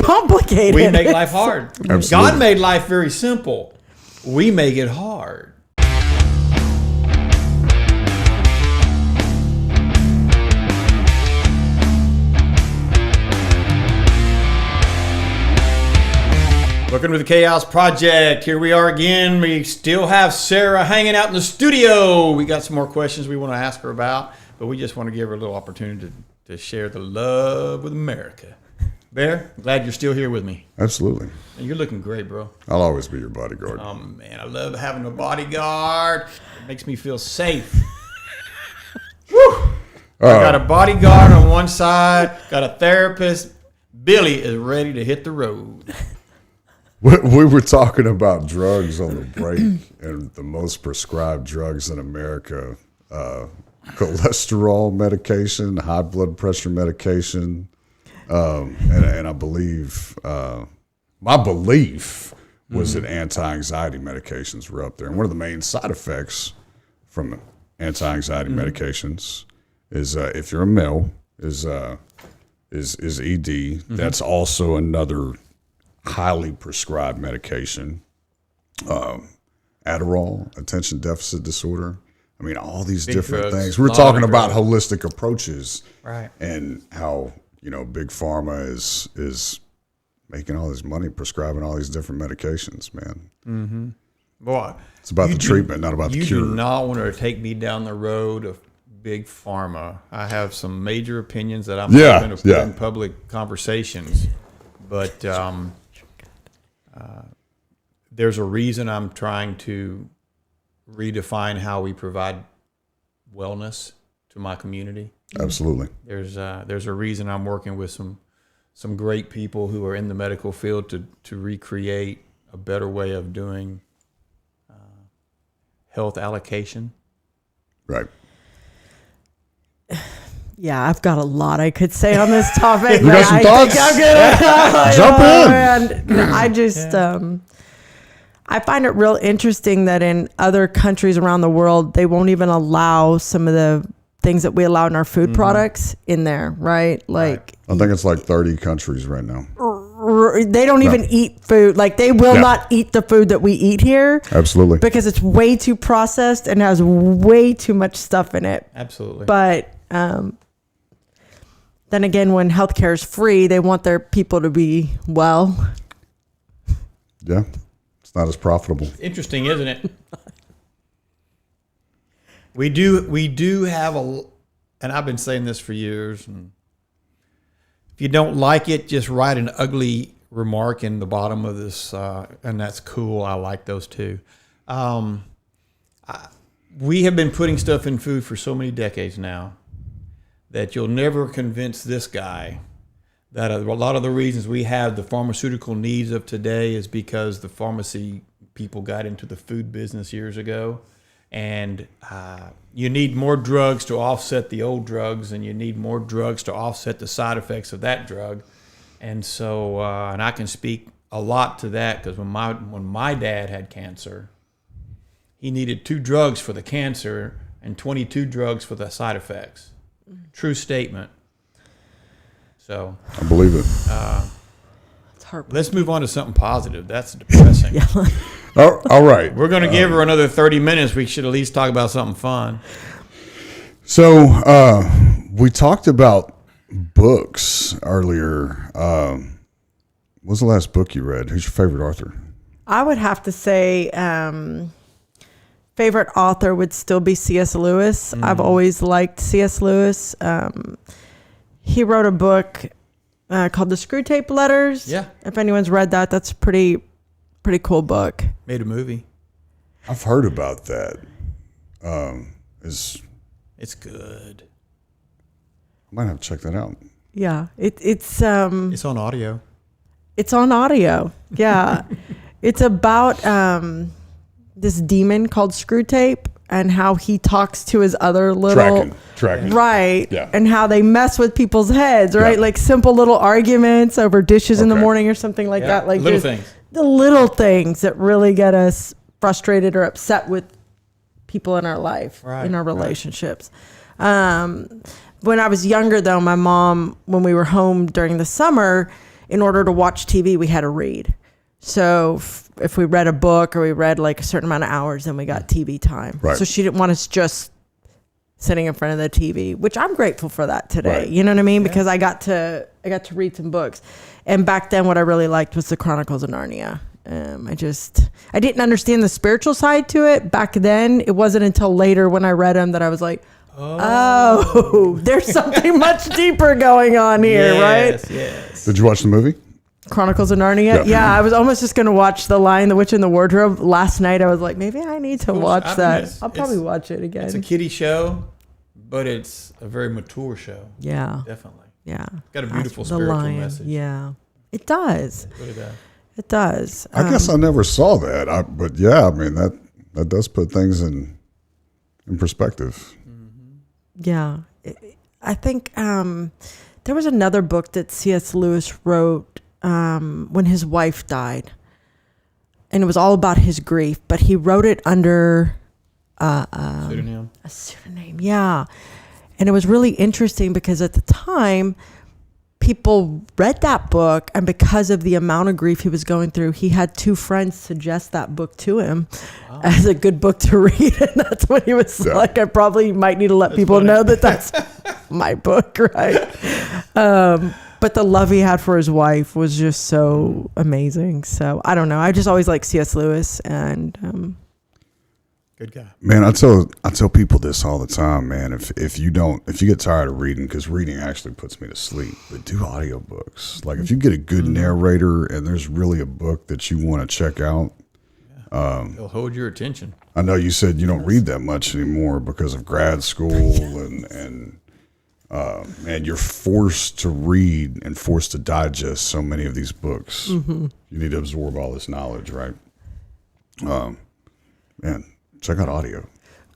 complicated. We make life hard. Absolutely. God made life very simple. We make it hard. Welcome to the Chaos Project. Here we are again. We still have Sarah hanging out in the studio. We got some more questions we want to ask her about, but we just want to give her a little opportunity to share the love with America. Bear, glad you're still here with me. Absolutely. And you're looking great, bro. I'll always be your bodyguard. Oh, man, I love having a bodyguard. It makes me feel safe. Woo! I got a bodyguard on one side, got a therapist. Billy is ready to hit the road. We were talking about drugs on the break, and the most prescribed drugs in America, cholesterol medication, high blood pressure medication, and I believe, my belief was that anti-anxiety medications were up there. And one of the main side effects from anti-anxiety medications is, if you're a male, is ED. That's also another highly prescribed medication. Adderall, attention deficit disorder. I mean, all these Big different drugs. things. We're talking about holistic approaches, Right. and how, big pharma is making all this money prescribing all these different medications, man. Boy, It's about the treatment, not about the you cure. do not want to take me down the road of big pharma. I have some major opinions that I'm not going to put in public conversations, but there's a reason I'm trying to redefine how we provide wellness to my community. Absolutely. There's a reason I'm working with some great people who are in the medical field to recreate a better way of doing health allocation. Right. Yeah, I've got a lot I could say on this topic. You got some thoughts? Jump in. And I just, I find it real interesting that in other countries around the world, they won't even allow some of the things that we allow in our food products in there, right? Like, I think it's like 30 countries right now. they don't even eat food. Like, they will not eat the food that we eat here. Absolutely. Because it's way too processed and has way too much stuff in it. Absolutely. But then again, when healthcare is free, they want their people to be well. Yeah. It's not as profitable. Interesting, isn't it? We do have and I've been saying this for years, and if you don't like it, just write an ugly remark in the bottom of this, and that's cool. I like those too. We have been putting stuff in food for so many decades now that you'll never convince this guy that a lot of the reasons we have the pharmaceutical needs of today is because the pharmacy people got into the food business years ago. And you need more drugs to offset the old drugs, and you need more drugs to offset the side effects of that drug. And so, and I can speak a lot to that, because when my dad had cancer, he needed 2 drugs for the cancer and 22 drugs for the side effects. True statement. So I believe it. It's hard. let's move on to something positive. That's depressing. All right. We're going to give her another 30 minutes. We should at least talk about something fun. So we talked about books earlier. What was the last book you read? Who's your favorite author? I would have to say favorite author would still be C.S. Lewis. I've always liked C.S. Lewis. He wrote a book called The Screwtape Letters. Yeah. If anyone's read that, that's a pretty cool book. Made a movie. I've heard about that. It's good. I might have to check that out. Yeah. It's It's on audio. It's on audio. Yeah. It's about this demon called Screwtape and how he talks to his other little Tracking. right. Yeah. And how they mess with people's heads, right? Yeah. Like simple little arguments over dishes in the Okay. morning or something like that. Like little there's things. the little things that really get us frustrated or upset with people in our life, Right, in our relationships. When I was younger, though, my mom, when we were home during the summer, in order to watch TV, we had to read. So if we read a book or we read like a certain amount of hours, then we got TV time. Right. So she didn't want us just sitting in front of the TV, which I'm grateful for that today. Right. You know what I mean? Because I got to read some books. And back then what I really liked was the Chronicles of Narnia. I didn't understand the spiritual side to it back then. It wasn't until later when I read them that I was like, oh there's something much deeper going on here, right? Yes. Did you watch the movie? Chronicles of Narnia. Yeah, I was almost just going to watch The Lion, the Witch, and the Wardrobe. Last night I was like, maybe I need to watch that. I'll probably watch it again. It's a kiddie show, but it's a very mature show. Yeah. Definitely. Yeah. It's got a beautiful The spiritual Lion. message. Yeah. It does. It really does. It does. I guess I never saw that. But yeah, I mean that does put things in perspective. Yeah. I think there was another book that C.S. Lewis wrote when his wife died. And it was all about his grief, but he wrote it under Pseudonym. a pseudonym. Yeah. And it was really interesting because at the time, people read that book, and because of the amount of grief he was going through, he had 2 friends suggest that book to him as a good book to read. And that's when he was like, I probably might need to let people know that that's my book, right? But the love he had for his wife was just so amazing. So I don't know. I just always like C.S. Lewis, and Good guy. Man, I tell people this all the time, man. If you get tired of reading, because reading actually puts me to sleep, but do audiobooks. Like if you get a good narrator and there's really a book that you want to check out, It'll hold your attention. I know you said you don't read that much anymore because of grad school and you're forced to read and forced to digest so many of these books. You need to absorb all this knowledge, right? Man, check out audio.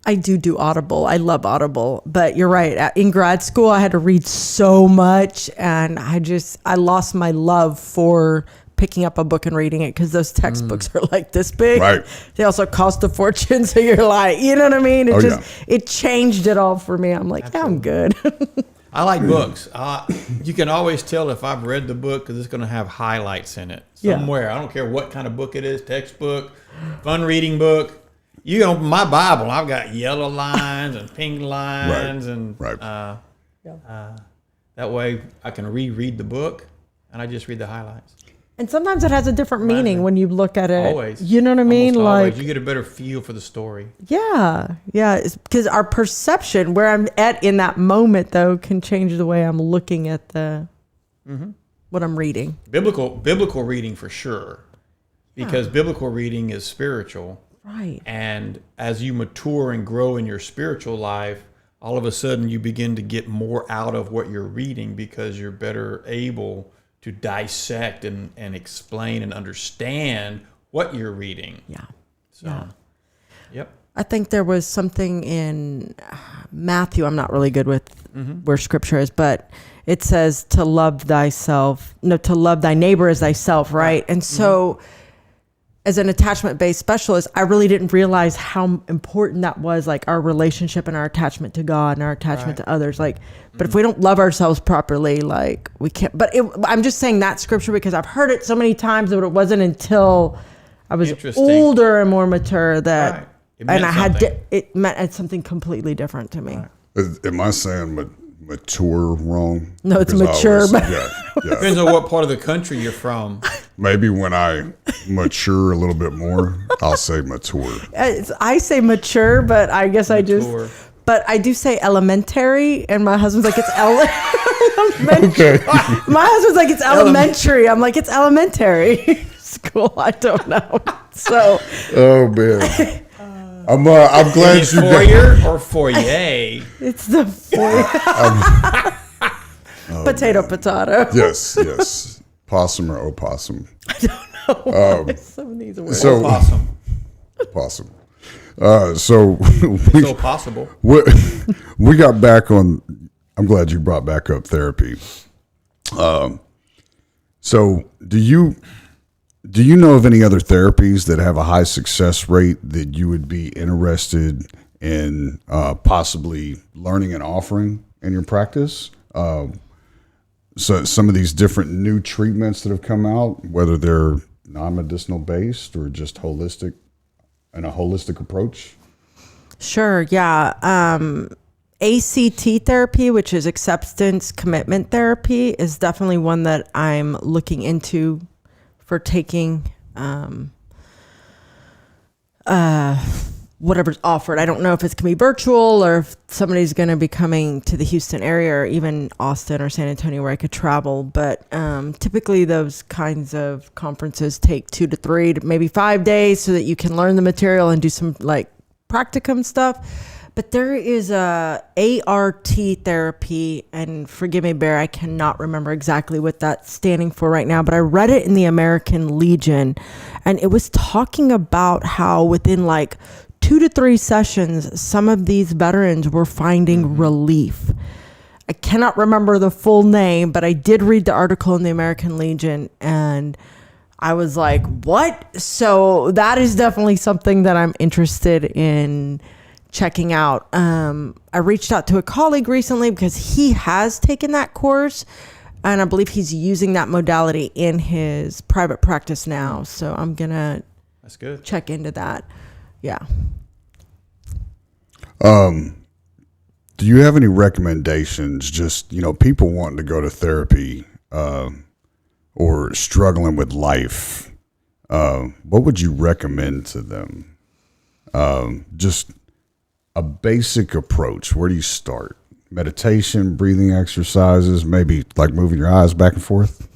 I do Audible. I love Audible, but you're right. In grad school, I had to read so much, and I lost my love for picking up a book and reading it because those textbooks are like this big. Right. They also cost a fortune, so you're like, you know what I mean? It changed it all for me. I'm like, yeah, I'm good. I like books. You can always tell if I've read the book because it's going to have highlights in it somewhere. I don't care what kind of book it is, textbook, fun reading book. You open my Bible, I've got yellow lines and pink lines, that way I can reread the book, and I just read the highlights. And sometimes it has a different meaning when you look at it. Always. You know what I mean? Almost Like, always. You get a better feel for the story. yeah. It's because our perception, where I'm at in that moment, though, can change the way I'm looking at what I'm reading. Biblical reading for sure, because biblical reading is spiritual. Right. And as you mature and grow in your spiritual life, all of a sudden you begin to get more out of what you're reading because you're better able to dissect and explain and understand what you're reading. Yeah. So, yep. I think there was something in Matthew, I'm not really good with where scripture is, but it says to love thy neighbor as thyself, right? And so as an attachment-based specialist, I really didn't realize how important that was, like our relationship and our attachment to God and our attachment to others. Like, but if we don't love ourselves properly, like we can't. But I'm just saying that scripture because I've heard it so many times that it wasn't until I was older and more mature that, and I had it meant something completely different to me. Right. Am I saying mature wrong? No, it's mature. Depends on what part of the country you're from. Maybe when I mature a little bit more, I'll say mature. I say mature, but I guess Mature. But I do say elementary, and my husband's like, it's elementary. Okay. My husband's like, it's elementary. I'm like, it's elementary school. I don't know. So. Oh, man. I'm glad Is you it foyer or foyer? It's the foyer. Potato. Yes. Possum or opossum? I don't know. Some of these words. So Possum. possum. So So possible. we got back on. I'm glad you brought back up therapy. So do you know of any other therapies that have a high success rate that you would be interested in possibly learning and offering in your practice? so some of these different new treatments that have come out, whether they're non-medicinal based or just holistic, and a holistic approach? Sure. Yeah. ACT therapy, which is acceptance commitment therapy, is definitely one that I'm looking into for taking whatever's offered. I don't know if it's going to be virtual or if somebody's going to be coming to the Houston area or even Austin or San Antonio where I could travel. But typically those kinds of conferences take 2 to 3 to maybe 5 days so that you can learn the material and do some like practicum stuff. But there is a ART therapy, and forgive me, Bear, I cannot remember exactly what that's standing for right now, but I read it in the American Legion, and it was talking about how within like 2 to 3 sessions, some of these veterans were finding relief. I cannot remember the full name, but I did read the article in the American Legion, and I was like, what? So that is definitely something that I'm interested in checking out. I reached out to a colleague recently because he has taken that course, and I believe he's using that modality in his private practice now. So I'm gonna That's good. check into that. Yeah. Do you have any recommendations? Just, people wanting to go to therapy, or struggling with life. What would you recommend to them? Just a basic approach. Where do you start? Meditation, breathing exercises, maybe like moving your eyes back and forth?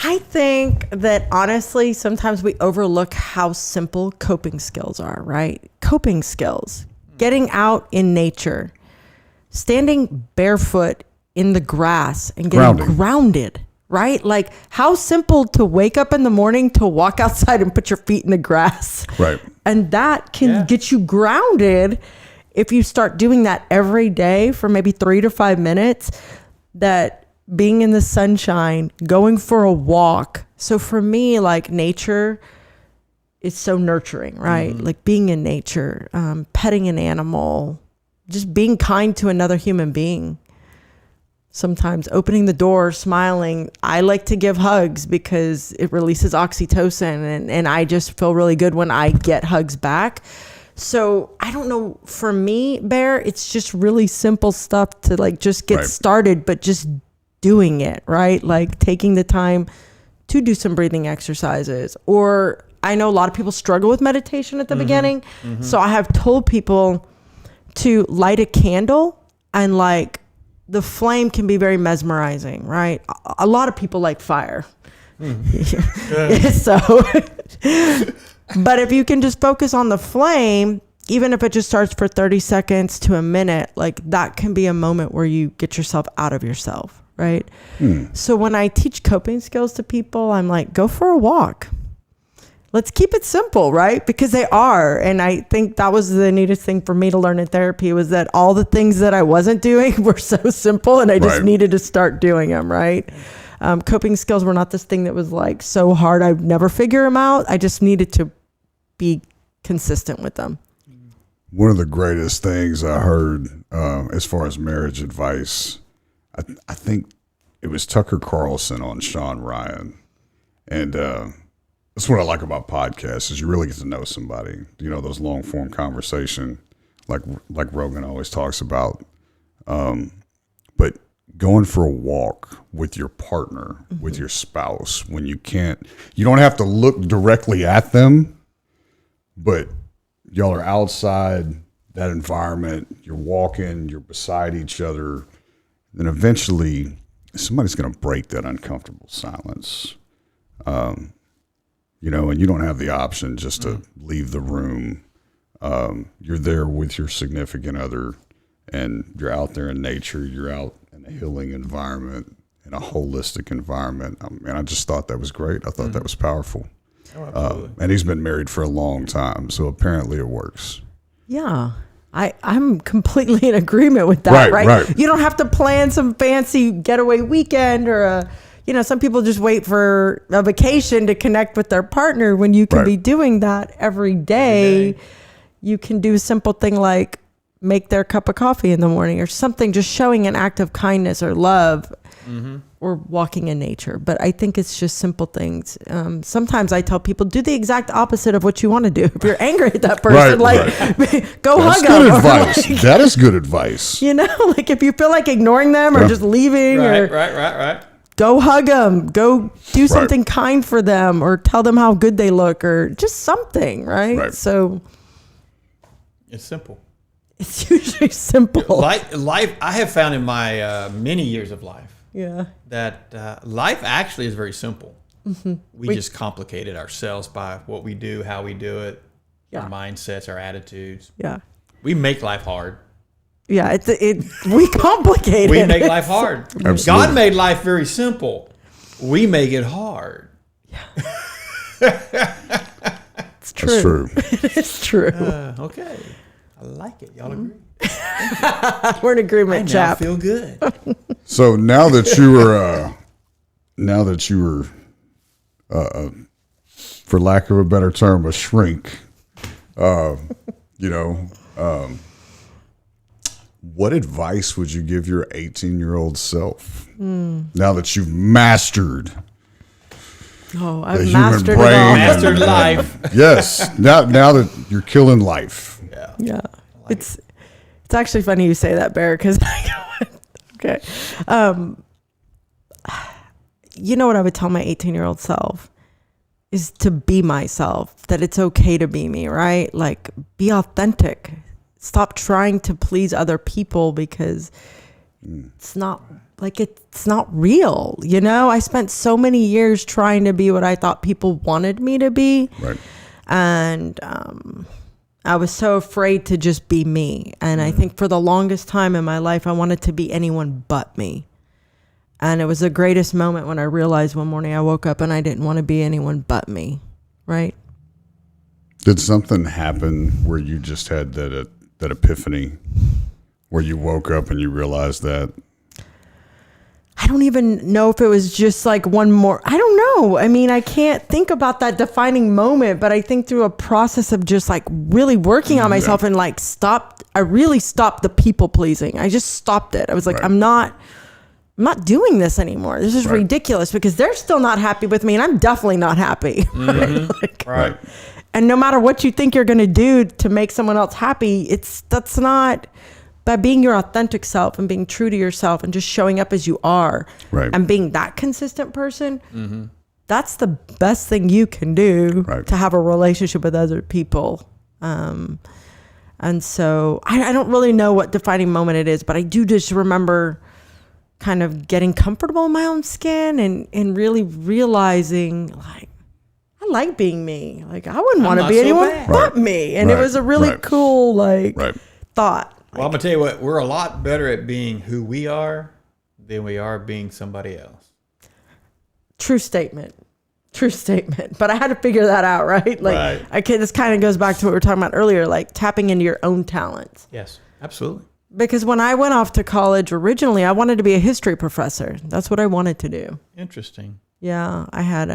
I think that honestly, sometimes we overlook how simple coping skills are, right? Coping skills, getting out in nature, standing barefoot in the grass and getting grounded, right? Like how simple to wake up in the morning to walk outside and put your feet in the grass. Right. And that can get you grounded if you start doing that every day for maybe 3 to 5 minutes, that being in the sunshine, going for a walk. So for me, like nature is so nurturing, right? Like being in nature, petting an animal, just being kind to another human being. Sometimes opening the door, smiling. I like to give hugs because it releases oxytocin, and I just feel really good when I get hugs back. So I don't know, for me, Bear, it's just really simple stuff to like just get started, but just doing it, right? Like taking the time to do some breathing exercises. Or I know a lot of people struggle with meditation at the beginning. So I have told people to light a candle, and like the flame can be very mesmerizing, right? A lot of people like fire. So, but if you can just focus on the flame, even if it just starts for 30 seconds to a minute, like that can be a moment where you get yourself out of yourself. Right. So when I teach coping skills to people, I'm like, go for a walk. Let's keep it simple, right? Because they are. And I think that was the neatest thing for me to learn in therapy, was that all the things that I wasn't doing were so simple, and I just needed to start doing them, right? Coping skills were not this thing that was like so hard I'd never figure them out. I just needed to be consistent with them. One of the greatest things I heard as far as marriage advice, I think it was Tucker Carlson on Sean Ryan. And that's what I like about podcasts, is you really get to know somebody. Those long form conversation like Rogan always talks about. But going for a walk with your partner, with your spouse, when you don't have to look directly at them, but y'all are outside that environment, you're walking, you're beside each other, then eventually somebody's going to break that uncomfortable silence. And you don't have the option just to leave the room. You're there with your significant other, and you're out there in nature. You're out in a healing environment, in a holistic environment. I just thought that was great. I thought that was powerful. Oh, absolutely. And he's been married for a long time, so apparently it works. Yeah. I'm completely in agreement with that, right? You don't have to plan some fancy getaway weekend or some people just wait for a vacation to connect with their partner when you can be doing that every day. You can do a simple thing like make their cup of coffee in the morning or something, just showing an act of kindness or love or walking in nature. But I think it's just simple things. Sometimes I tell people, do the exact opposite of what you want to do. If you're angry at that person, go That's hug good them. advice. That is good advice. You know, like if you feel like ignoring them or just leaving Right. go hug them, go do something kind for them or tell them how good they look or just something, right? So it's simple. It's usually simple. Life, I have found in my many years of life that life actually is very simple. We just complicate it ourselves by what we do, how we do it, our mindsets, our attitudes. Yeah. We make life hard. Yeah, we complicate it. We make life hard. Absolutely. God made life very simple. We make it hard. It's true. That's true. It's true. Okay. I like it. Y'all agree? We're in agreement, I chap. feel good. So now that you were, for lack of a better term, a shrink, what advice would you give your 18-year-old self now that you've mastered Oh, I've the human mastered brain? it all. Mastered life. Yes. Now that you're killing life. Yeah. It's actually funny you say that, Bear, because okay. You know what I would tell my 18-year-old self is to be myself, that it's okay to be me, right? Like, be authentic. Stop trying to please other people because it's not real. You know, I spent so many years trying to be what I thought people wanted me to be. Right. And I was so afraid to just be me. And I think for the longest time in my life, I wanted to be anyone but me. And it was the greatest moment when I realized one morning I woke up and I didn't want to be anyone but me. Right. Did something happen where you just had that epiphany where you woke up and you realized that? I don't even know if it was just like one more. I don't know. I mean, I can't think about that defining moment, but I think through a process of just like really working on myself and like I really stopped the people pleasing. I just stopped it. I was like, I'm not doing this anymore. This is ridiculous because they're still not happy with me and I'm definitely not happy. Right. And no matter what you think you're going to do to make someone else happy, that's not. By being your authentic self and being true to yourself and just showing up as you are and being that consistent person, that's the best thing you can do to have a relationship with other people. And so I don't really know what defining moment it is, but I do just remember kind of getting comfortable in my own skin and really realizing like, I like being me. Like I wouldn't want to be anyone but me. And it was a really cool thought. Well, I'm going to tell you what, we're a lot better at being who we are than we are being somebody else. True statement. But I had to figure that out, right? Like, this kind of goes back to what we were talking about earlier, like tapping into your own talents. Yes, absolutely. Because when I went off to college originally, I wanted to be a history professor. That's what I wanted to do. Interesting. Yeah, I had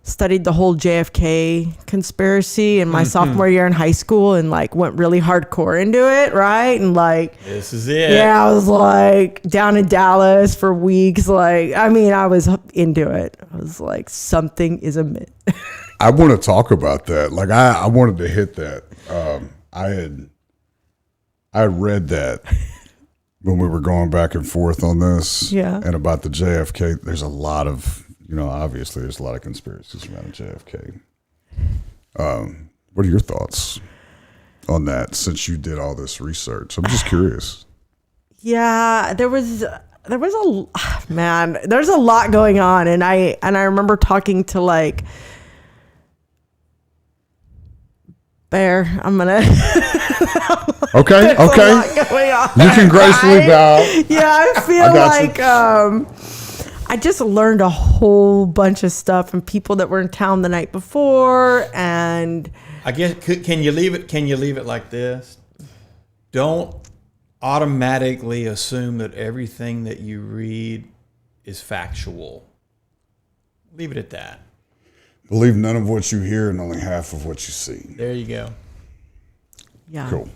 studied the whole JFK conspiracy in my sophomore year in high school and like went really hardcore into it, right? And like, this is it. Yeah, I was like down in Dallas for weeks. Like, I mean, I was into it. I was like, something is amiss. I want to talk about that. Like, I wanted to hit that. I had read that when we were going back and forth on this. Yeah. And about the JFK, there's a lot of, obviously there's a lot of conspiracies around JFK. What are your thoughts on that since you did all this research? I'm just curious. Yeah, there's a lot going on. And I remember talking to like Bear, I'm going to. Okay. A lot going on, You can gracefully bow. Yeah, I feel like I just learned a whole bunch of stuff from people that were in town the night before, and I guess can you leave it like this? Don't automatically assume that everything that you read is factual. Leave it at that. Believe none of what you hear and only half of what you see. There you go. yeah. Cool.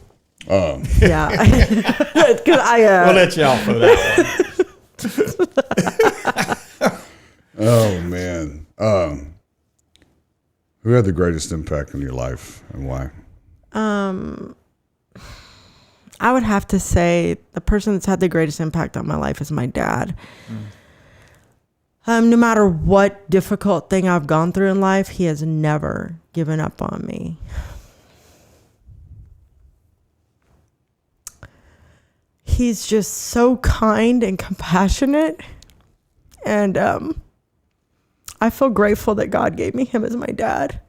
Yeah. 'Cause We'll let you off for that one. Oh man. Who had the greatest impact on your life and why? I would have to say the person that's had the greatest impact on my life is my dad. No matter what difficult thing I've gone through in life, he has never given up on me. He's just so kind and compassionate. And I feel grateful that God gave me him as my dad.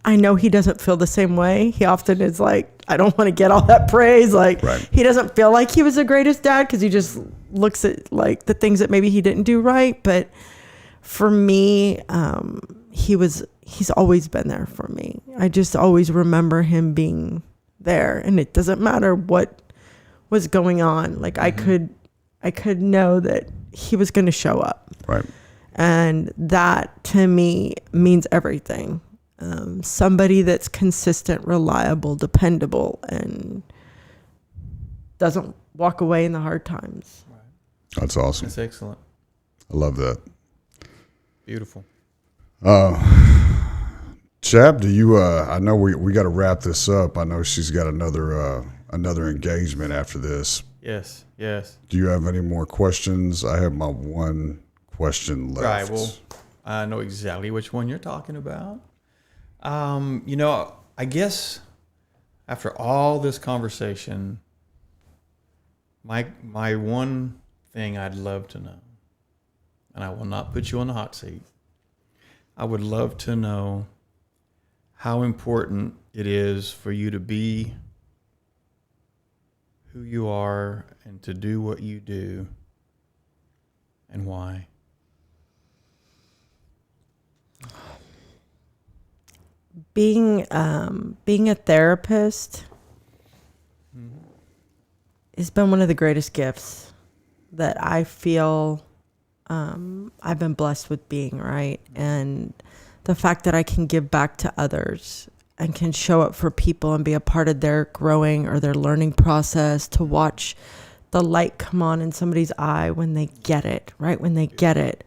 I know he doesn't feel the same way. He often is like, I don't want to get all that praise. Like, Right. He doesn't feel like he was the greatest dad because he just looks at like the things that maybe he didn't do right. But for me, he's always been there for me. I just always remember him being there, and it doesn't matter what was going on. Like I could know that he was going to show up. Right. And that to me means everything. Somebody that's consistent, reliable, dependable, and doesn't walk away in the hard times. That's awesome. That's excellent. I love that. Beautiful. Chap, do you? I know we got to wrap this up. I know she's got another engagement after this. Yes. Yes. Do you have any more questions? I have my one question left. Right. Well, I know exactly which one you're talking about. I guess after all this conversation, my one thing I'd love to know, and I will not put you on the hot seat, I would love to know how important it is for you to be who you are and to do what you do, and why. Being a therapist has been one of the greatest gifts that I feel I've been blessed with being, right? And the fact that I can give back to others and can show up for people and be a part of their growing or their learning process, to watch the light come on in somebody's eye when they get it, right? When they get it.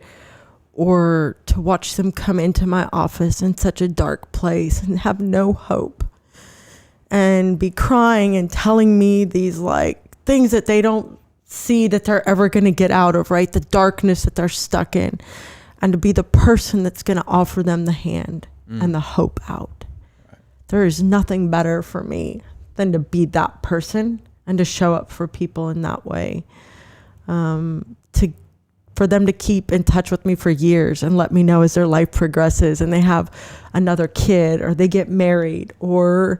Or to watch them come into my office in such a dark place and have no hope and be crying and telling me these like things that they don't see that they're ever going to get out of, right? The darkness that they're stuck in, and to be the person that's going to offer them the hand and the hope out. Right. There is nothing better for me than to be that person and to show up for people in that way. For them to keep in touch with me for years and let me know as their life progresses and they have another kid or they get married or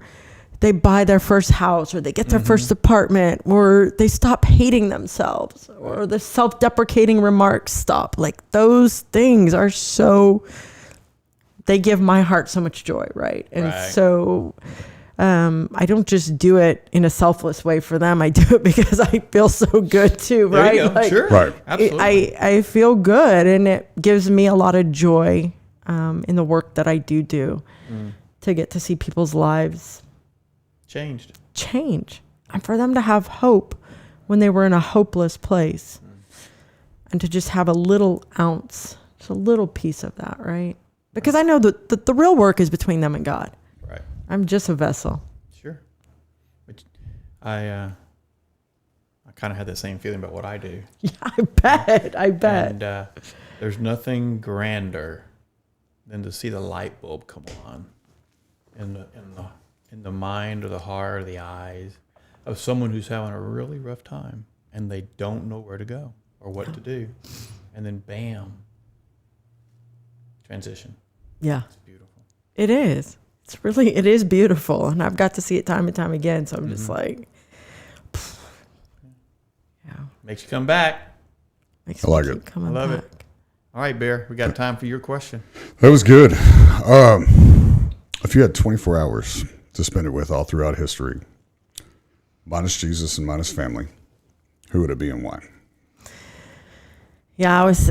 they buy their first house or they get their first apartment or they stop hating themselves or the self-deprecating remarks stop. Like those things are they give my heart so much joy, right? And so I don't just do it in a selfless way for them. I do it because I feel so good too, right? There you go. Like, sure. Right. Absolutely. I feel good, and it gives me a lot of joy in the work that I do to get to see people's lives Changed. change and for them to have hope when they were in a hopeless place and to just have a little ounce, just a little piece of that, right? Because I know that the real work is between them and God. Right. I'm just a vessel. Sure. Which I kind of had the same feeling about what I do. Yeah, I bet. And there's nothing grander than to see the light bulb come on in the mind or the heart or the eyes of someone who's having a really rough time and they don't know where to go or what to do. And then bam, transition. Yeah. It's beautiful. It is. It is beautiful. And I've got to see it time and time again. So I'm just like, yeah. Makes you come back. Makes I like me it. keep coming I love back. it. All right, Bear, we got time for your question. That was good. If you had 24 hours to spend it with all throughout history, minus Jesus and minus family, who would it be and why? Yeah, I was,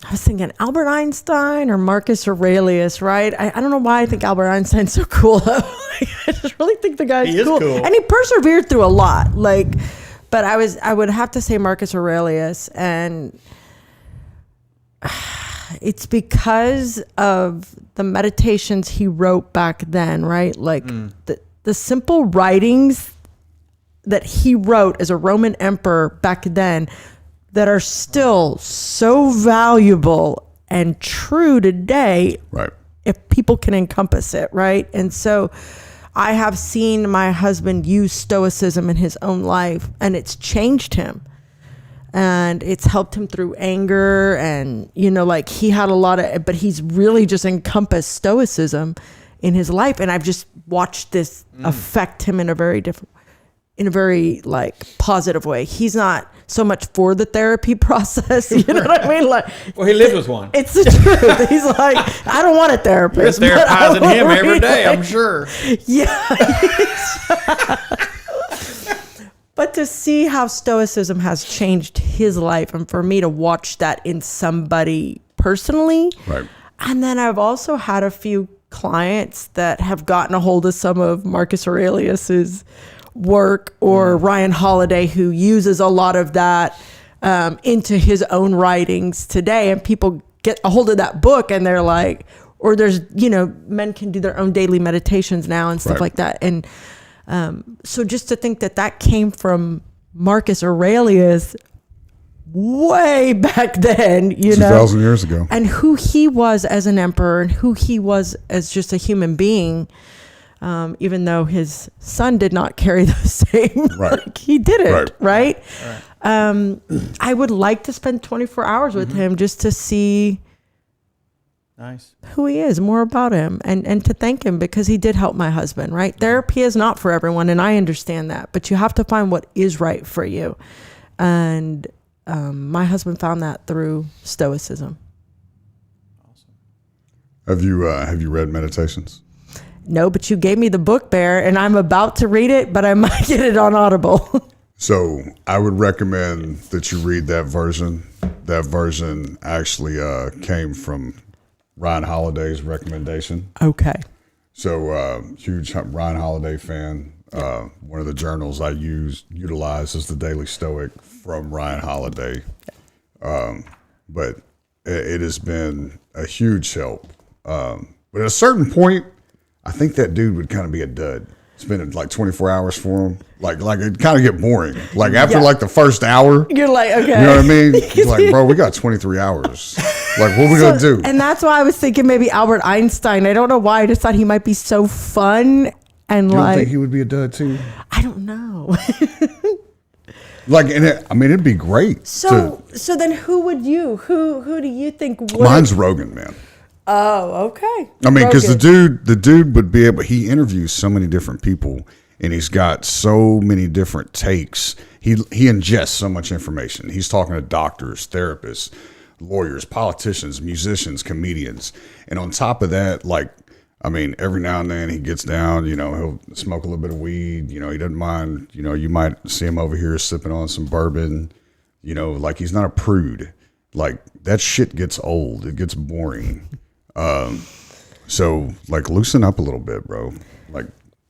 I was thinking Albert Einstein or Marcus Aurelius, right? I don't know why I think Albert Einstein's so cool. I just really think the guy's He is cool. and he persevered through a lot. But I would have to say Marcus Aurelius, and it's because of the meditations he wrote back then, right? Like the simple writings that he wrote as a Roman emperor back then that are still so valuable and true today, Right. if people can encompass it, right? And so I have seen my husband use stoicism in his own life, and it's changed him. And it's helped him through anger, and like he had a lot of, but he's really just encompassed stoicism in his life. And I've just watched this affect him in a very like positive way. He's not so much for the therapy process. You know what I mean? Like, Well, he lives with one. it's the truth. He's like, I don't want a therapist. You're but I therapizing will him every read day, it. I'm sure. Yeah. But to see how stoicism has changed his life, and for me to watch that in somebody personally. Right. And then I've also had a few clients that have gotten a hold of some of Marcus Aurelius's work, or Ryan Holiday, who uses a lot of that into his own writings today. And people get a hold of that book and they're like, or there's, men can do their own daily meditations now and stuff Right. like that. And so just to think that came from Marcus Aurelius way back then, 2,000 years ago. and who he was as an emperor and who he was as just a human being, even though his son did not carry the same, Right. like he didn't, Right. right? I would like to spend 24 hours with him just to see Nice. who he is, more about him, and to thank him because he did help my husband, right? Therapy is not for everyone, and I understand that, but you have to find what is right for you. And my husband found that through stoicism. Have you read Meditations? No, but you gave me the book, Bear, and I'm about to read it, but I might get it on Audible. So I would recommend that you read that version. That version actually came from Ryan Holiday's recommendation. Okay. So huge Ryan Holiday fan. One of the journals I utilize is the Daily Stoic from Ryan Holiday. But it has been a huge help. But at a certain point, I think that dude would kind of be a dud. Spending like 24 hours for him, like it kind of get boring. Like after like the first hour, You're like, okay. you know what I mean? He's like, bro, we got 23 hours. Like, what we gonna do? And that's why I was thinking maybe Albert Einstein. I don't know why. I just thought he might be so fun and You don't like, think he would be a dud too? I don't know. Like, it'd be great. So then who do you think would? Mine's Rogan, man. Oh, okay. I mean, because Rogan. the dude would be able. He interviews so many different people, and he's got so many different takes. He ingests so much information. He's talking to doctors, therapists, lawyers, politicians, musicians, comedians, and on top of that, like, I mean, every now and then he gets down. He'll smoke a little bit of weed. He doesn't mind. You might see him over here sipping on some bourbon. Like he's not a prude. Like that shit gets old. It gets boring. So like loosen up a little bit, bro. Like,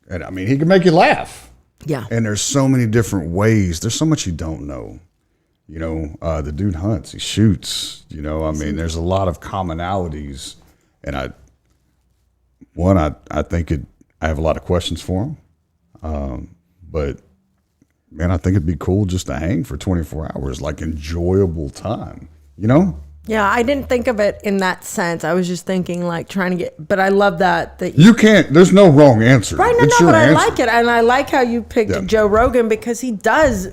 and I mean, he can make you laugh. Yeah. And there's so many different ways. There's so much you don't know. The dude hunts, he shoots, I mean, there's a lot of commonalities, and I think I have a lot of questions for him. But man, I think it'd be cool just to hang for 24 hours, like enjoyable time, Yeah, I didn't think of it in that sense. I was just thinking like trying to get, but I love that You can't, there's no wrong answer. right. It's No, your but answer. I like it, and I like how you picked Yeah. Joe Rogan because he does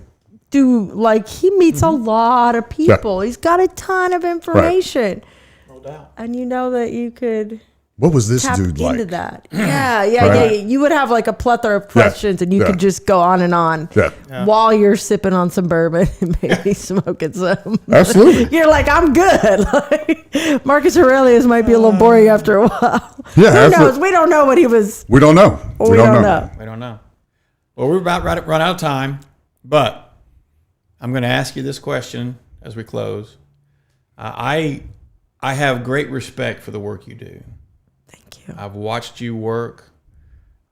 do like he meets a lot of people. He's got a ton of information, No doubt. and that you could What was this tap dude into like? that. Yeah. You would have like a plethora of questions, and you Yeah. could just go on and on Yeah. while you're sipping on some bourbon and maybe smoking some. Absolutely. You're like, I'm good. Like, Marcus Aurelius might be a little boring after a while. Yeah, Who absolutely. knows? We don't know what he was. We don't know. We don't know. We don't know. Well, we're about run out of time, but I'm going to ask you this question as we close. I I have great respect for the work you do. Thank you. I've watched you work.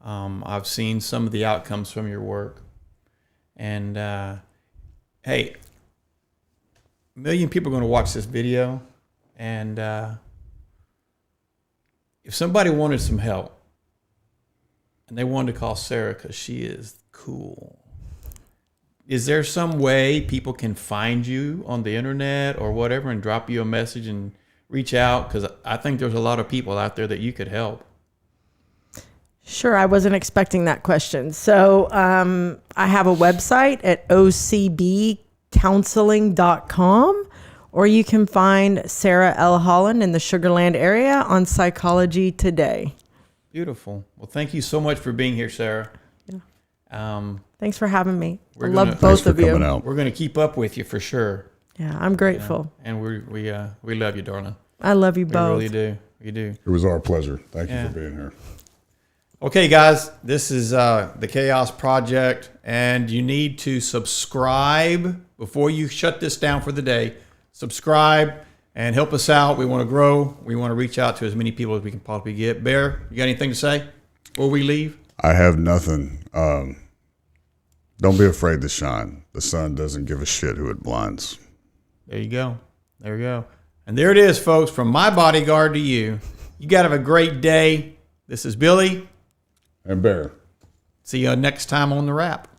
I've seen some of the outcomes from your work. And hey, 1 million people are going to watch this video. And if somebody wanted some help and they wanted to call Sarah because she is cool, is there some way people can find you on the internet or whatever and drop you a message and reach out? Because I think there's a lot of people out there that you could help. Sure, I wasn't expecting that question. So I have a website at ocbcounseling.com, or you can find Sarah L. Holland in the Sugar Land area on Psychology Today. Beautiful. Well, thank you so much for being here, Sarah. Yeah. Thanks for having me. I love Thanks both for of you. coming out. We're going to keep up with you for sure. Yeah, I'm grateful. And we love you, darling. I love you We both. really do. We do. It was our pleasure. Thank you Yeah. for being here. Okay, guys, this is the Chaos Project, and you need to subscribe before you shut this down for the day. Subscribe and help us out. We want to grow. We want to reach out to as many people as we can possibly get. Bear, you got anything to say before we leave? I have nothing. Don't be afraid to shine. The sun doesn't give a shit who it blinds. There you go. There you go. And there it is, folks, from my bodyguard to you. You got to have a great day. This is Billy. And Bear. See you next time on The Wrap.